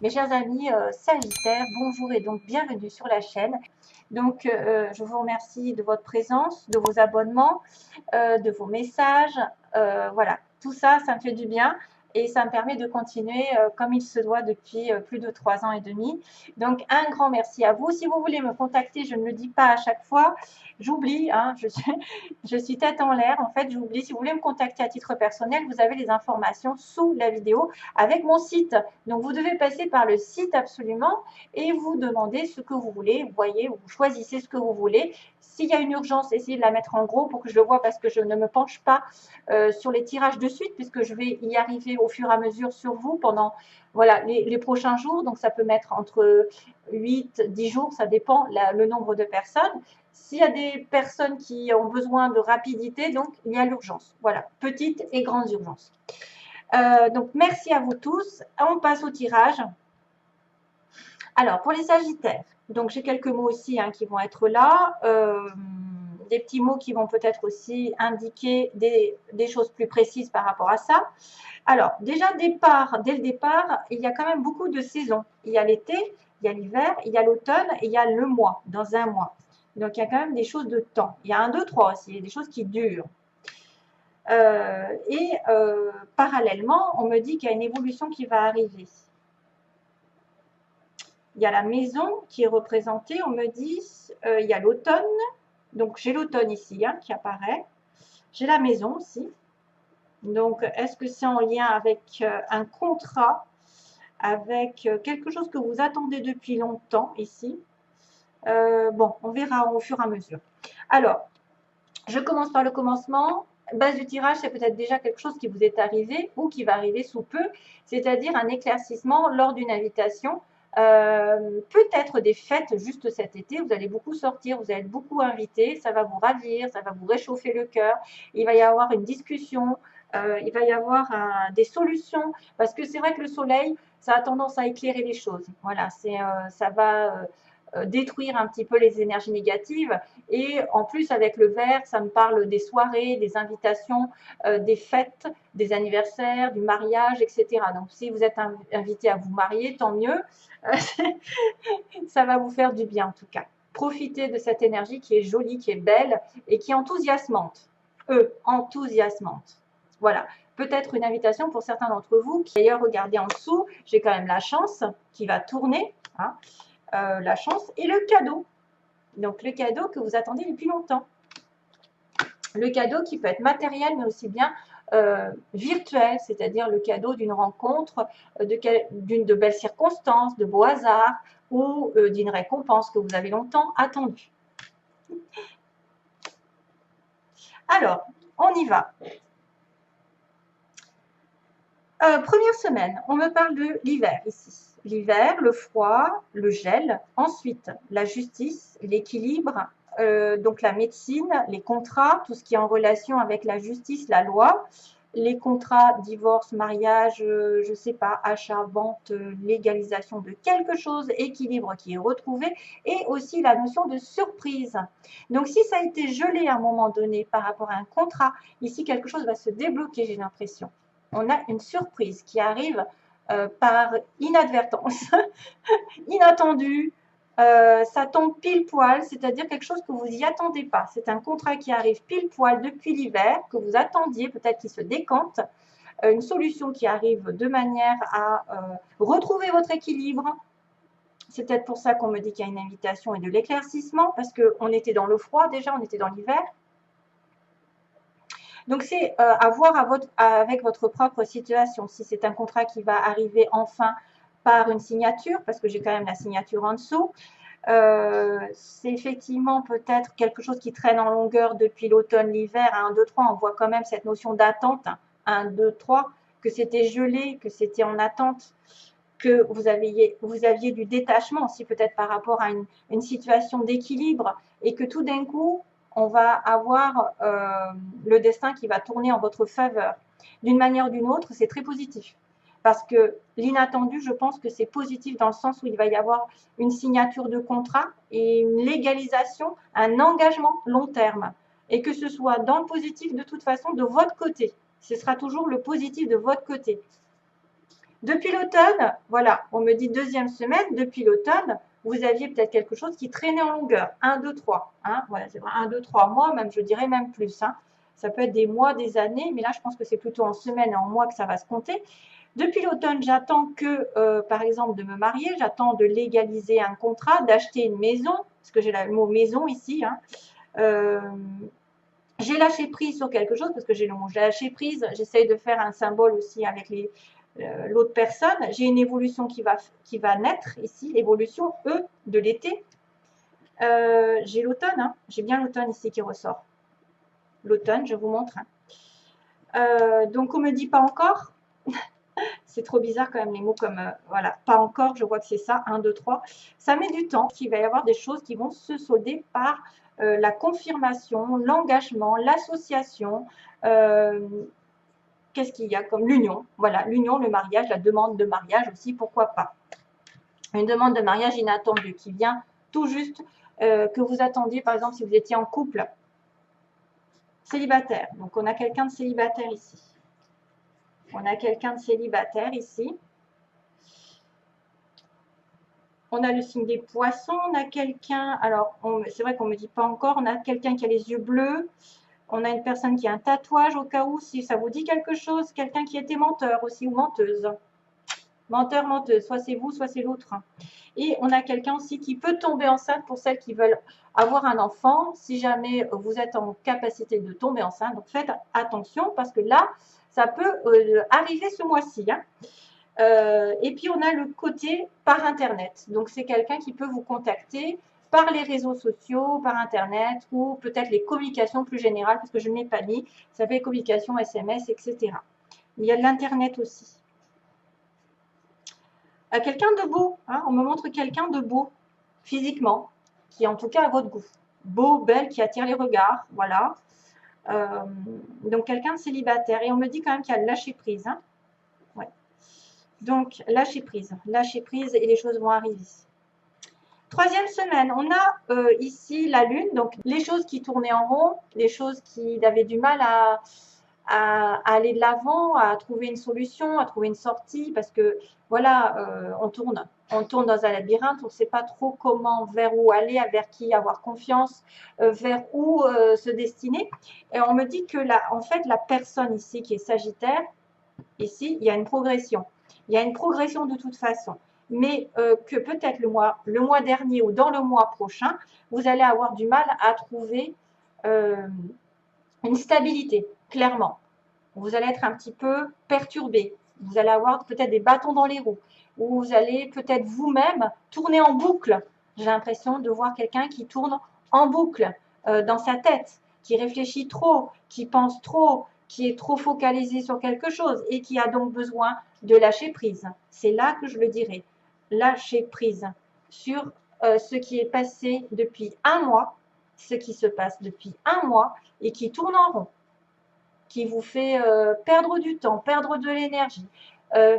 Mes chers amis Sagittaires, bonjour et donc bienvenue sur la chaîne. Donc, je vous remercie de votre présence, de vos abonnements, de vos messages. Voilà, tout ça, ça me fait du bien et ça me permet de continuer comme il se doit depuis plus de 3 ans et demi. Donc, un grand merci à vous. Si vous voulez me contacter, je ne le dis pas à chaque fois, j'oublie, hein, je suis tête en l'air. En fait, j'oublie. Si vous voulez me contacter à titre personnel, vous avez les informations sous la vidéo avec mon site. Donc, vous devez passer par le site absolument et vous demandez ce que vous voulez. Vous voyez, vous choisissez ce que vous voulez. S'il y a une urgence, essayez de la mettre en gros pour que je le vois parce que je ne me penche pas sur les tirages de suite puisque je vais y arriver au fur et à mesure sur vous pendant voilà, les prochains jours. Donc, ça peut mettre entre 8, 10 jours, ça dépend le nombre de personnes. S'il y a des personnes qui ont besoin de rapidité, donc il y a l'urgence. Voilà, petites et grandes urgences. Donc, merci à vous tous. On passe au tirage. Alors, pour les Sagittaires, donc j'ai quelques mots aussi hein, qui vont être là. Des petits mots qui vont peut-être aussi indiquer des choses plus précises par rapport à ça. Alors, déjà, dès le départ, il y a quand même beaucoup de saisons. Il y a l'été, il y a l'hiver, il y a l'automne et il y a le mois, dans un mois. Donc, il y a quand même des choses de temps. Il y a 1, 2, 3 aussi, il y a des choses qui durent. Parallèlement, on me dit qu'il y a une évolution qui va arriver. Il y a la maison qui est représentée, on me dit, il y a l'automne. Donc, j'ai l'automne ici hein, qui apparaît. J'ai la maison aussi. Donc, est-ce que c'est en lien avec un contrat, avec quelque chose que vous attendez depuis longtemps ici? Bon, on verra au fur et à mesure. Alors, je commence par le commencement. Base du tirage, c'est peut-être déjà quelque chose qui vous est arrivé ou qui va arriver sous peu, c'est-à-dire un éclaircissement lors d'une invitation. Peut-être des fêtes juste cet été, vous allez beaucoup sortir, vous allez être beaucoup invité, ça va vous ravir, ça va vous réchauffer le cœur, il va y avoir une discussion, il va y avoir des solutions, parce que c'est vrai que le soleil, ça a tendance à éclairer les choses. Voilà, ça va détruire un petit peu les énergies négatives. Et en plus, avec le vert, ça me parle des soirées, des invitations, des fêtes, des anniversaires, du mariage, etc. Donc, si vous êtes invité à vous marier, tant mieux. Ça va vous faire du bien en tout cas. Profitez de cette énergie qui est jolie, qui est belle et qui est enthousiasmante. Enthousiasmante. Voilà. Peut-être une invitation pour certains d'entre vous. D'ailleurs, regardez en dessous, j'ai quand même la chance qui va tourner. Hein, la chance et le cadeau. Donc, le cadeau que vous attendez depuis longtemps. Le cadeau qui peut être matériel, mais aussi bien virtuel, c'est-à-dire le cadeau d'une rencontre, de belles circonstances, de beaux hasards ou d'une récompense que vous avez longtemps attendue. Alors, on y va. Première semaine, on me parle de l'hiver ici. L'hiver, le froid, le gel. Ensuite, la justice, l'équilibre, donc la médecine, les contrats, tout ce qui est en relation avec la justice, la loi, les contrats, divorce, mariage, je ne sais pas, achat, vente, légalisation de quelque chose, équilibre qui est retrouvé, et aussi la notion de surprise. Donc, si ça a été gelé à un moment donné par rapport à un contrat, ici, quelque chose va se débloquer, j'ai l'impression. On a une surprise qui arrive par inadvertance, inattendue, ça tombe pile poil, c'est-à-dire quelque chose que vous n'y attendez pas. C'est un contrat qui arrive pile poil depuis l'hiver, que vous attendiez, peut-être qu'il se décante, une solution qui arrive de manière à retrouver votre équilibre. C'est peut-être pour ça qu'on me dit qu'il y a une invitation et de l'éclaircissement, parce qu'on était dans le froid déjà, on était dans l'hiver. Donc, c'est à voir avec votre propre situation. Si c'est un contrat qui va arriver enfin par une signature, parce que j'ai quand même la signature en dessous, c'est effectivement peut-être quelque chose qui traîne en longueur depuis l'automne, l'hiver. 1, 2, 3, on voit quand même cette notion d'attente. 1, 2, 3, que c'était gelé, que c'était en attente, que vous aviez du détachement aussi peut-être par rapport à une situation d'équilibre et que tout d'un coup, on va avoir le destin qui va tourner en votre faveur. D'une manière ou d'une autre, c'est très positif. Parce que l'inattendu, je pense que c'est positif dans le sens où il va y avoir une signature de contrat et une légalisation, un engagement long terme. Et que ce soit dans le positif de toute façon de votre côté. Ce sera toujours le positif de votre côté. Depuis l'automne, voilà, on me dit deuxième semaine, depuis l'automne, vous aviez peut-être quelque chose qui traînait en longueur. 1, 2, 3. Hein, voilà, c'est vrai, 1, 2, 3 mois, même je dirais même plus. Hein. Ça peut être des mois, des années, mais là, je pense que c'est plutôt en semaines et en mois que ça va se compter. Depuis l'automne, j'attends que, par exemple, de me marier, j'attends de légaliser un contrat, d'acheter une maison, parce que j'ai le mot maison ici. Hein. J'ai lâché prise sur quelque chose, parce que j'ai le mot lâché prise, j'essaye de faire un symbole aussi avec l'autre personne. J'ai une évolution qui va naître ici, l'évolution E de l'été. J'ai l'automne, hein. J'ai bien l'automne ici qui ressort. L'automne, je vous montre. Hein. Donc, on me dit pas encore. C'est trop bizarre quand même les mots comme, voilà, pas encore, je vois que c'est ça, 1, 2, 3. Ça met du temps, il va y avoir des choses qui vont se solder par la confirmation, l'engagement, l'association, qu'est-ce qu'il y a comme l'union, voilà, l'union, le mariage, la demande de mariage aussi, pourquoi pas. Une demande de mariage inattendue qui vient tout juste, que vous attendiez, par exemple, si vous étiez en couple, célibataire. Donc, on a quelqu'un de célibataire ici. On a quelqu'un de célibataire ici. On a le signe des poissons, on a quelqu'un, alors c'est vrai qu'on ne me dit pas encore, on a quelqu'un qui a les yeux bleus, on a une personne qui a un tatouage au cas où, si ça vous dit quelque chose, quelqu'un qui était menteur aussi ou menteuse. Menteur, menteuse, soit c'est vous, soit c'est l'autre. Et on a quelqu'un aussi qui peut tomber enceinte pour celles qui veulent avoir un enfant, si jamais vous êtes en capacité de tomber enceinte. Donc faites attention parce que là, ça peut arriver ce mois-ci. Hein. Et puis, on a le côté par Internet. Donc, c'est quelqu'un qui peut vous contacter par les réseaux sociaux, par Internet ou peut-être les communications plus générales, parce que je ne l'ai pas mis. Ça fait communication, SMS, etc. Il y a de l'Internet aussi. Quelqu'un de beau. Hein, on me montre quelqu'un de beau, physiquement, qui en tout cas a votre goût. Beau, belle, qui attire les regards. Voilà. Donc, quelqu'un de célibataire. Et on me dit quand même qu'il y a le lâcher prise. Hein. Ouais. Donc, lâcher prise et les choses vont arriver. Troisième semaine, on a ici la Lune, donc les choses qui tournaient en rond, les choses qui avaient du mal à aller de l'avant, à trouver une solution, à trouver une sortie, parce que voilà, on tourne dans un labyrinthe, on ne sait pas trop comment, vers où aller, vers qui avoir confiance, vers où se destiner. Et on me dit que en fait, la personne ici qui est Sagittaire, ici, il y a une progression. Il y a une progression de toute façon. Mais que peut-être le mois dernier ou dans le mois prochain, vous allez avoir du mal à trouver une stabilité, clairement. Vous allez être un petit peu perturbé. Vous allez avoir peut-être des bâtons dans les roues. Ou vous allez peut-être vous-même tourner en boucle. J'ai l'impression de voir quelqu'un qui tourne en boucle dans sa tête, qui réfléchit trop, qui pense trop, qui est trop focalisé sur quelque chose et qui a donc besoin de lâcher prise. C'est là que je le dirais. Lâcher prise sur ce qui est passé depuis un mois, ce qui se passe depuis un mois et qui tourne en rond, qui vous fait perdre du temps, perdre de l'énergie,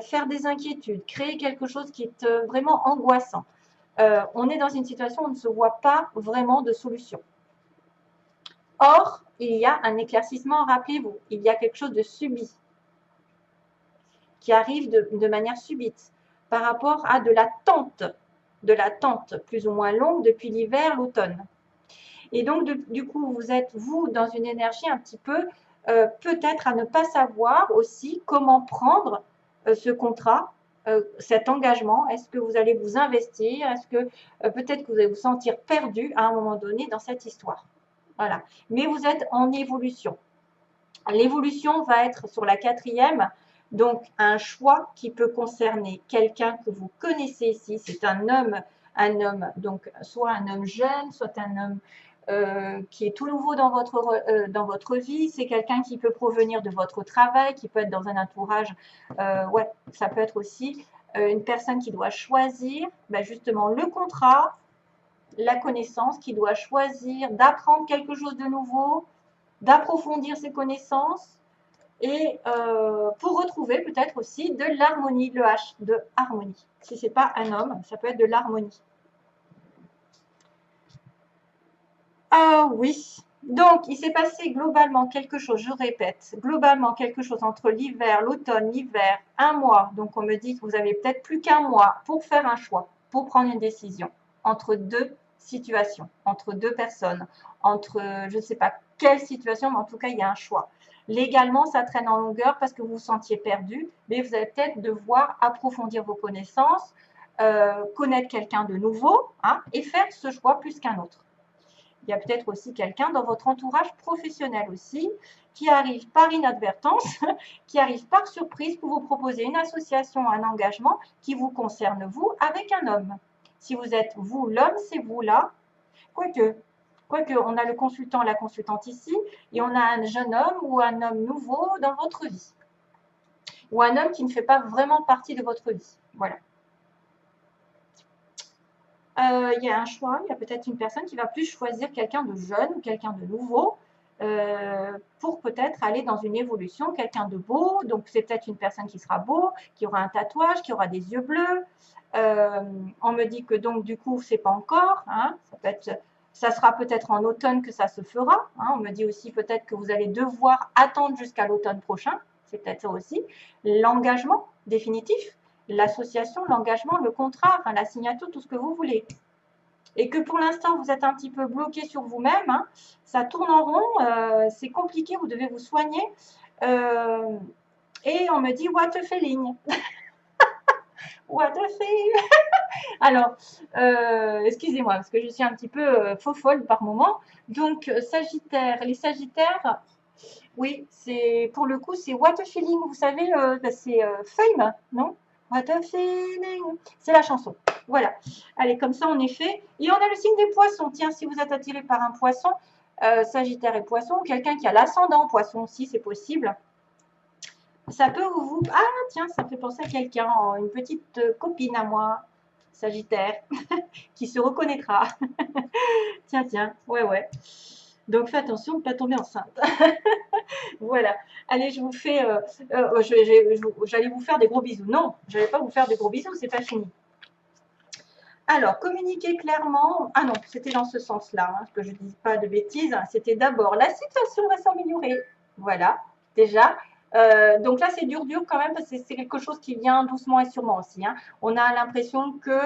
faire des inquiétudes, créer quelque chose qui est vraiment angoissant. On est dans une situation où on ne se voit pas vraiment de solution. Or, il y a un éclaircissement, rappelez-vous, il y a quelque chose de subit qui arrive de manière subite par rapport à de l'attente plus ou moins longue depuis l'hiver, l'automne. Et donc, du coup, vous êtes, vous, dans une énergie un petit peu, peut-être à ne pas savoir aussi comment prendre ce contrat, cet engagement. Est-ce que vous allez vous investir? Est-ce que peut-être que vous allez vous sentir perdu à un moment donné dans cette histoire? Voilà. Mais vous êtes en évolution. L'évolution va être sur la 4e, donc un choix qui peut concerner quelqu'un que vous connaissez ici. C'est un homme, donc soit un homme jeune, soit un homme qui est tout nouveau dans votre vie. C'est quelqu'un qui peut provenir de votre travail, qui peut être dans un entourage. Ouais, ça peut être aussi une personne qui doit choisir justement le contrat, la connaissance, qui doit choisir d'apprendre quelque chose de nouveau, d'approfondir ses connaissances et pour retrouver peut-être aussi de l'harmonie, le H de harmonie. Si ce n'est pas un homme, ça peut être de l'harmonie. Ah oui, Donc, il s'est passé globalement quelque chose, je répète, globalement quelque chose entre l'hiver, l'automne, l'hiver, un mois. Donc, on me dit que vous avez peut-être plus qu'un mois pour faire un choix, pour prendre une décision entre deux situations, entre deux personnes, entre je ne sais pas quelle situation, mais en tout cas, il y a un choix. Légalement, ça traîne en longueur parce que vous vous sentiez perdu, mais vous allez peut-être devoir approfondir vos connaissances, connaître quelqu'un de nouveau, hein, et faire ce choix plus qu'un autre. Il y a peut-être aussi quelqu'un dans votre entourage professionnel aussi qui arrive par inadvertance, qui arrive par surprise pour vous proposer une association, un engagement qui vous concerne vous avec un homme. Si vous êtes vous, l'homme, c'est vous là. Quoique, on a le consultant, la consultante ici, et on a un jeune homme ou un homme nouveau dans votre vie. Ou un homme qui ne fait pas vraiment partie de votre vie. Voilà. Il y a un choix, il y a peut-être une personne qui va plus choisir quelqu'un de jeune ou quelqu'un de nouveau pour peut-être aller dans une évolution, quelqu'un de beau. Donc, c'est peut-être une personne qui sera beau, qui aura un tatouage, qui aura des yeux bleus. On me dit que donc, du coup, c'est pas encore. Hein, ça sera peut-être en automne que ça se fera. Hein, on me dit aussi peut-être que vous allez devoir attendre jusqu'à l'automne prochain. C'est peut-être ça aussi. L'engagement définitif, l'association, l'engagement, le contrat, enfin, la signature, tout ce que vous voulez. Et que pour l'instant, vous êtes un petit peu bloqué sur vous-même, hein, ça tourne en rond, c'est compliqué, vous devez vous soigner. Et on me dit, what a feeling. What a feeling. Alors, excusez-moi, parce que je suis un petit peu faux-folle par moment. Donc, Sagittaire, les Sagittaires, oui, c'est pour le coup, c'est what a feeling. Vous savez, c'est Fame, non? What a feeling. C'est la chanson. Voilà. Allez, comme ça, on est fait. Et on a le signe des poissons. Tiens, si vous êtes attiré par un poisson, Sagittaire et poisson, quelqu'un qui a l'ascendant poisson aussi, c'est possible. Ça peut vous... Ah, tiens, ça me fait penser à quelqu'un, une petite copine à moi, Sagittaire, qui se reconnaîtra. Tiens, tiens, ouais, ouais. Donc, fais attention de ne pas tomber enceinte. Voilà. Allez, je vous fais... j'allais vous faire des gros bisous. Non, je n'allais pas vous faire des gros bisous, c'est pas fini. Alors, communiquer clairement. Ah non, c'était dans ce sens-là, hein, que je ne dis pas de bêtises. C'était d'abord, la situation va s'améliorer. Voilà, déjà. Donc là, c'est dur quand même parce que c'est quelque chose qui vient doucement et sûrement aussi. Hein. On a l'impression que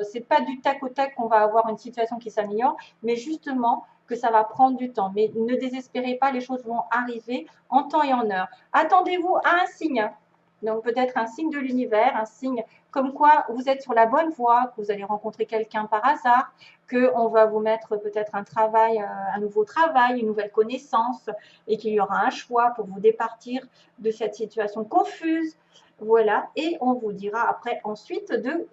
c'est pas du tac au tac qu'on va avoir une situation qui s'améliore, mais justement que ça va prendre du temps. Mais ne désespérez pas, les choses vont arriver en temps et en heure. Attendez-vous à un signe. Donc peut-être un signe de l'univers, un signe comme quoi vous êtes sur la bonne voie, que vous allez rencontrer quelqu'un par hasard, qu'on va vous mettre peut-être un travail, un nouveau travail, une nouvelle connaissance, et qu'il y aura un choix pour vous départir de cette situation confuse. Voilà, et on vous dira après ensuite de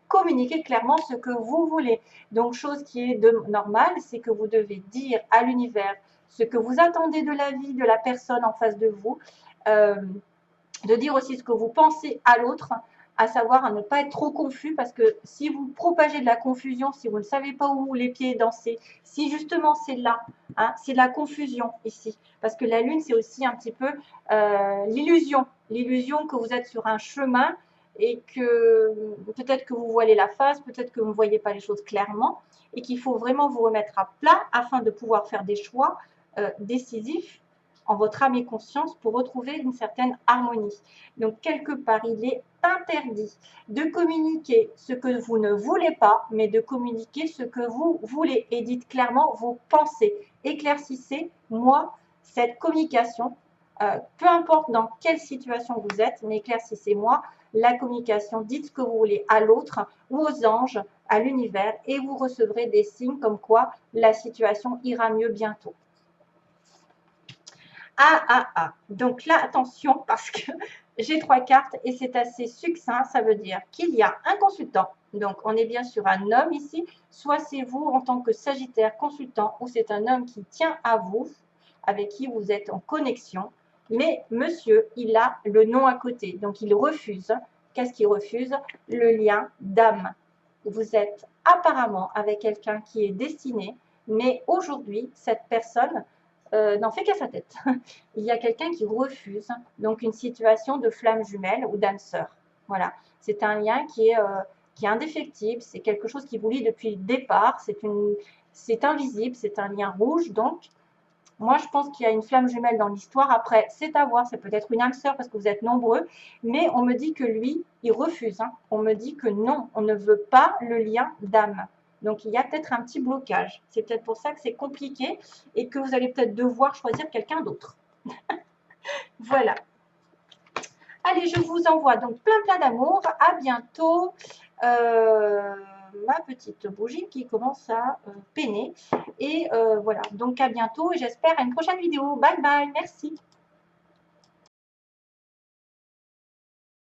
communiquer clairement ce que vous voulez. Donc, chose qui est normale, c'est que vous devez dire à l'univers ce que vous attendez de la vie, de la personne en face de vous, de dire aussi ce que vous pensez à l'autre, à savoir à ne pas être trop confus, parce que si vous propagez de la confusion, si vous ne savez pas où les pieds danser, si justement c'est là, hein, c'est la confusion ici, parce que la lune c'est aussi un petit peu l'illusion que vous êtes sur un chemin et que peut-être que vous voilez la face, peut-être que vous ne voyez pas les choses clairement et qu'il faut vraiment vous remettre à plat afin de pouvoir faire des choix décisifs en votre âme et conscience pour retrouver une certaine harmonie. Donc, quelque part, il est interdit de communiquer ce que vous ne voulez pas, mais de communiquer ce que vous voulez. Et dites clairement vos pensées. Éclaircissez, moi, cette communication, peu importe dans quelle situation vous êtes, mais éclaircissez-moi la communication. Dites ce que vous voulez à l'autre ou aux anges, à l'univers, et vous recevrez des signes comme quoi la situation ira mieux bientôt. Donc là, attention, parce que j'ai 3 cartes et c'est assez succinct. Ça veut dire qu'il y a un consultant. Donc, on est bien sur un homme ici. Soit c'est vous en tant que Sagittaire consultant ou c'est un homme qui tient à vous, avec qui vous êtes en connexion. Mais monsieur, il a le nom à côté. Donc, il refuse. Qu'est-ce qu'il refuse? Le lien d'âme. Vous êtes apparemment avec quelqu'un qui est destiné, mais aujourd'hui, cette personne n'en fait qu'à sa tête. Il y a quelqu'un qui refuse, donc une situation de flamme jumelle ou d'âme sœur. Voilà, c'est un lien qui est indéfectible, c'est quelque chose qui vous lie depuis le départ, c'est invisible, c'est un lien rouge, donc Moi, je pense qu'il y a une flamme jumelle dans l'histoire. Après, c'est à voir, c'est peut-être une âme sœur parce que vous êtes nombreux, mais on me dit que lui, il refuse. Hein. On me dit que non, on ne veut pas le lien d'âme. Donc, il y a peut-être un petit blocage. C'est peut-être pour ça que c'est compliqué et que vous allez peut-être devoir choisir quelqu'un d'autre. Voilà. Allez, je vous envoie donc plein d'amour. À bientôt. Ma petite bougie qui commence à peiner. Et voilà, donc à bientôt et j'espère à une prochaine vidéo. Bye bye, merci.